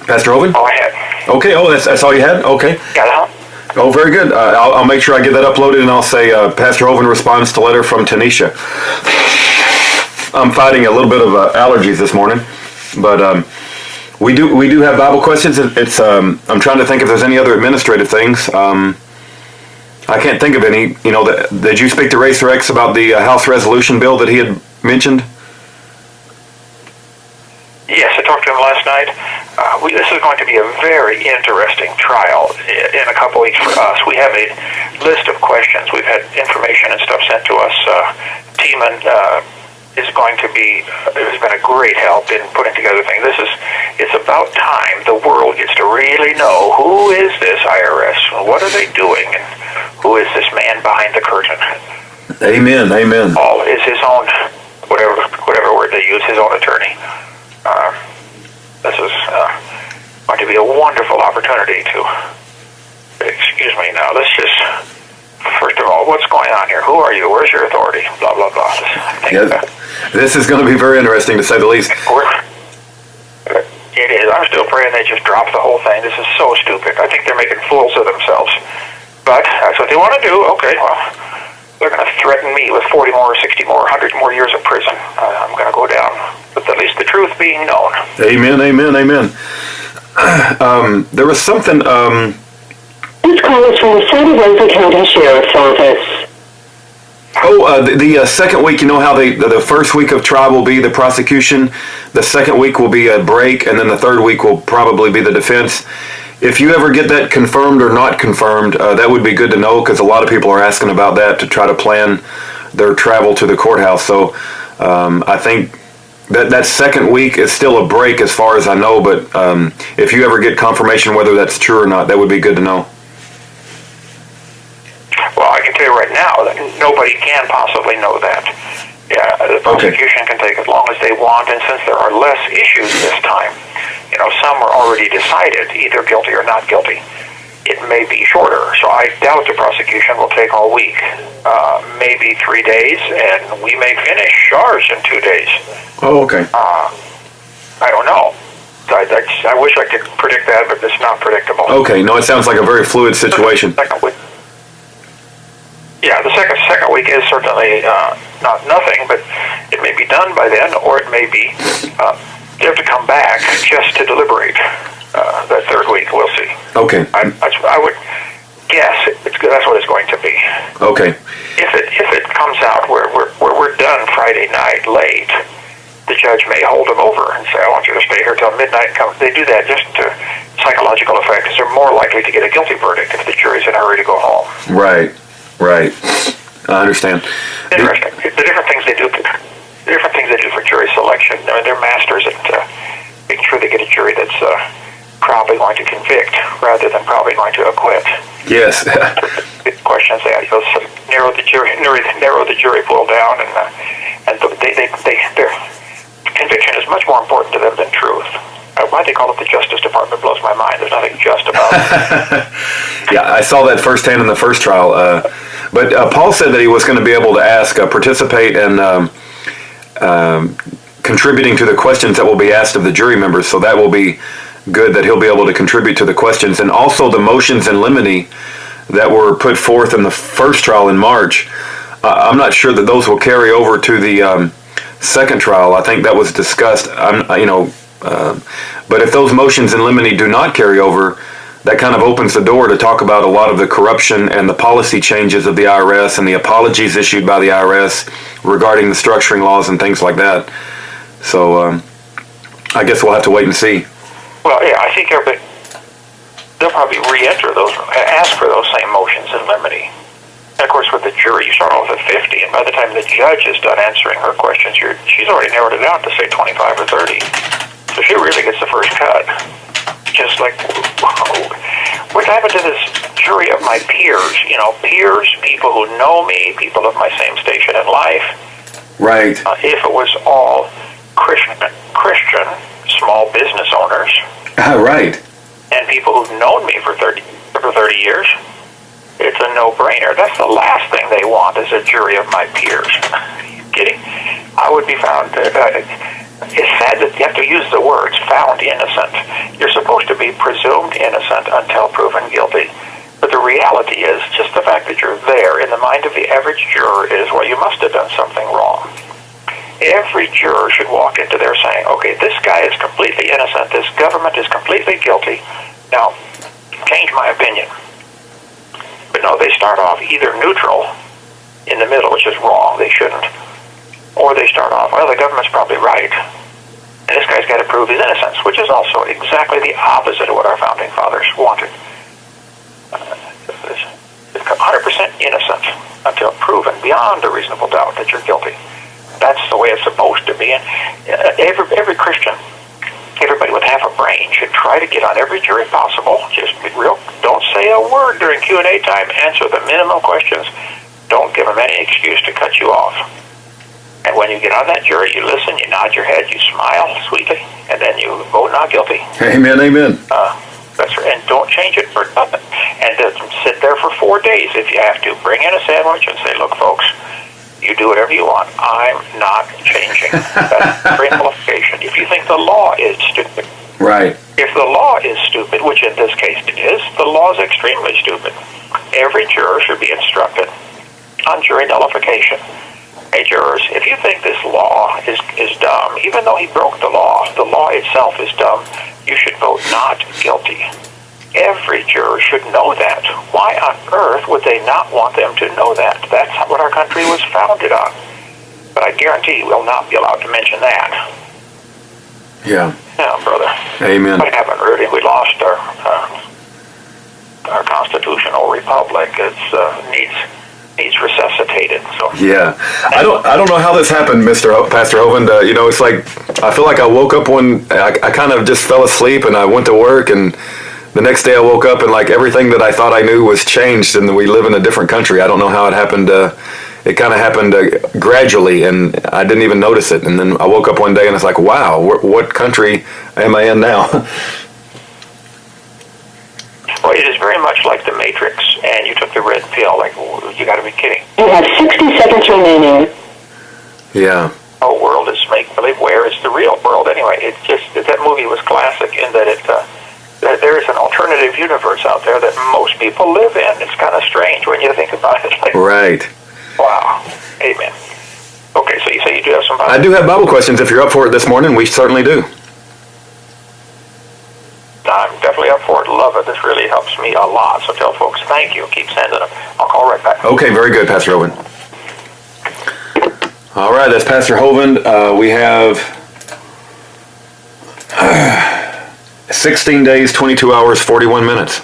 Pastor Hovind? Oh, I had. Okay, that's all you had? Okay. Yeah. Oh, very good. I'll make sure I get that uploaded, and I'll say Pastor Hovind responds to letter from Tanisha. I'm fighting a little bit of allergies this morning, but we do have Bible questions. It's I'm trying to think if there's any other administrative things. I can't think of any. You know, did you speak to Racer X about the House resolution bill that he had mentioned? Yes, I talked to him last night. This is going to be a very interesting trial in a couple weeks for us. We have a list of questions. We've had information and stuff sent to us. Teeman is going to be, has been a great help in putting together things. It's about time the world gets to really know who is this IRS, what are they doing, and who is this man behind the curtain. Amen, amen. Paul is his own, whatever word they use, his own attorney. This is going to be a wonderful opportunity to, excuse me now, let's just, first of all, what's going on here? Who are you? Where's your authority? Blah, blah, blah. This is going to be very interesting, to say the least. It is. I'm still praying they just drop the whole thing. This is so stupid. I think they're making fools of themselves. But that's what they want to do. Okay, well, they're going to threaten me with 40 more, 60 more, 100 more years of prison. I'm going to go down. But at least the truth being known. Amen, amen, amen. There was something... This call is from the Santa Rosa County Sheriff's Office. The second week, you know how the first week of trial will be the prosecution, the second week will be a break, and then the third week will probably be the defense. If you ever get that confirmed or not confirmed, that would be good to know, because a lot of people are asking about that to try to plan their travel to the courthouse. So I think that second week is still a break as far as I know, but if you ever get confirmation whether that's true or not, that would be good to know. Well, I can tell you right now that nobody can possibly know that. Yeah, the prosecution can take as long as they want, and since there are less issues this time, you know, some are already decided, either guilty or not guilty, it may be shorter. So I doubt the prosecution will take all week. Maybe 3 days, and we may finish ours in 2 days. Oh, okay. I don't know. I wish I could predict that, but it's not predictable. Okay, no, it sounds like a very fluid situation. Yeah, the second week is certainly not nothing, but it may be done by then, or it may be they have to come back just to deliberate that third week. We'll see. Okay. I would guess that's what it's going to be. Okay. If it comes out where we're done Friday night late, the judge may hold them over and say, "I want you to stay here till midnight." They do that just to psychological effect, because they're more likely to get a guilty verdict if the jury's in a hurry to go home. Right. Right. I understand. Interesting. The different things they do for jury selection. I mean, they're masters at making sure they get a jury that's probably going to convict rather than probably going to acquit. Yes. The questions they narrow the jury pool down, and their conviction is much more important to them than truth. Why they call it the Justice Department blows my mind. There's nothing just about it. Yeah, I saw that firsthand in the first trial. But Paul said that he was going to be able to participate in contributing to the questions that will be asked of the jury members. So that will be good, that he'll be able to contribute to the questions. And also the motions in limine that were put forth in the first trial in March. I'm not sure that those will carry over to the second trial. I think that was discussed. But if those motions in limine do not carry over, that kind of opens the door to talk about a lot of the corruption and the policy changes of the IRS and the apologies issued by the IRS regarding the structuring laws and things like that. So I guess we'll have to wait and see. Well, yeah, I think they'll probably re-enter those, ask for those same motions in limine. And of course, with the jury, you start off at 50, and by the time the judge is done answering her questions, she's already narrowed it down to, say, 25 or 30. So she really gets the first cut. Just like, what happened to this jury of my peers? You know, peers, people who know me, people of my same station in life. Right. If it was all Christian small business owners. Right. And people who've known me for 30 years, it's a no-brainer. That's the last thing they want, is a jury of my peers. Are you kidding? I would be found It's sad that you have to use the words found innocent. You're supposed to be presumed innocent until proven guilty. But the reality is, just the fact that you're there in the mind of the average juror is, well, you must have done something wrong. Every juror should walk into there saying, okay, this guy is completely innocent, this government is completely guilty. Now, change my opinion. But no, they start off either neutral in the middle, which is wrong, they shouldn't, or they start off, well, the government's probably right, and this guy's got to prove his innocence, which is also exactly the opposite of what our founding fathers wanted. 100% innocent until proven beyond a reasonable doubt that you're guilty. That's the way it's supposed to be. And every Christian, everybody with half a brain should try to get on every jury possible. Just be real. Don't say a word during Q&A time. Answer the minimum questions. Don't give them any excuse to cut you off. And when you get on that jury, you listen, you nod your head, you smile sweetly, and then you vote not guilty. Amen, amen. That's right. And don't change it for nothing. And sit there for 4 days if you have to. Bring in a sandwich and say, look, folks, you do whatever you want. I'm not changing. That's pre-qualification. If you think the law is stupid. Right. If the law is stupid, which in this case it is, the law is extremely stupid. Every juror should be instructed on jury nullification. Hey, jurors, if you think this law is dumb, even though he broke the law itself is dumb, you should vote not guilty. Every juror should know that. Why on earth would they not want them to know that? That's what our country was founded on. But I guarantee we'll not be allowed to mention that. Yeah. Yeah, brother. Amen. What happened, Rudy? We lost our constitutional republic. It needs resuscitated. So yeah, I don't know how this happened, Pastor Hovind. It's like I feel like I woke up I kind of just fell asleep and I went to work, and the next day I woke up and like everything that I thought I knew was changed, and we live in a different country. I don't know how it happened. It kind of happened gradually, and I didn't even notice it. And then I woke up one day and it's like, wow, what country am I in now? Well, it is very much like the Matrix, and you took the red pill. Like, you got to be kidding. You have 60 seconds remaining. Yeah. Oh, world is make-believe. Where is the real world anyway? It just that movie was classic in that that there is an alternative universe out there that most people live in. It's kind of strange when you think about it. Like, Right. wow. Amen. Okay, so you say you do have some Bible? I do have Bible questions. If you're up for it this morning, we certainly do. I'm definitely up for it. Love it. This really helps me a lot. So tell folks, thank you. Keep sending them. I'll call right back. Okay, very good, Pastor Hovind. All right, that's Pastor Hovind. We have 16 days, 22 hours, 41 minutes.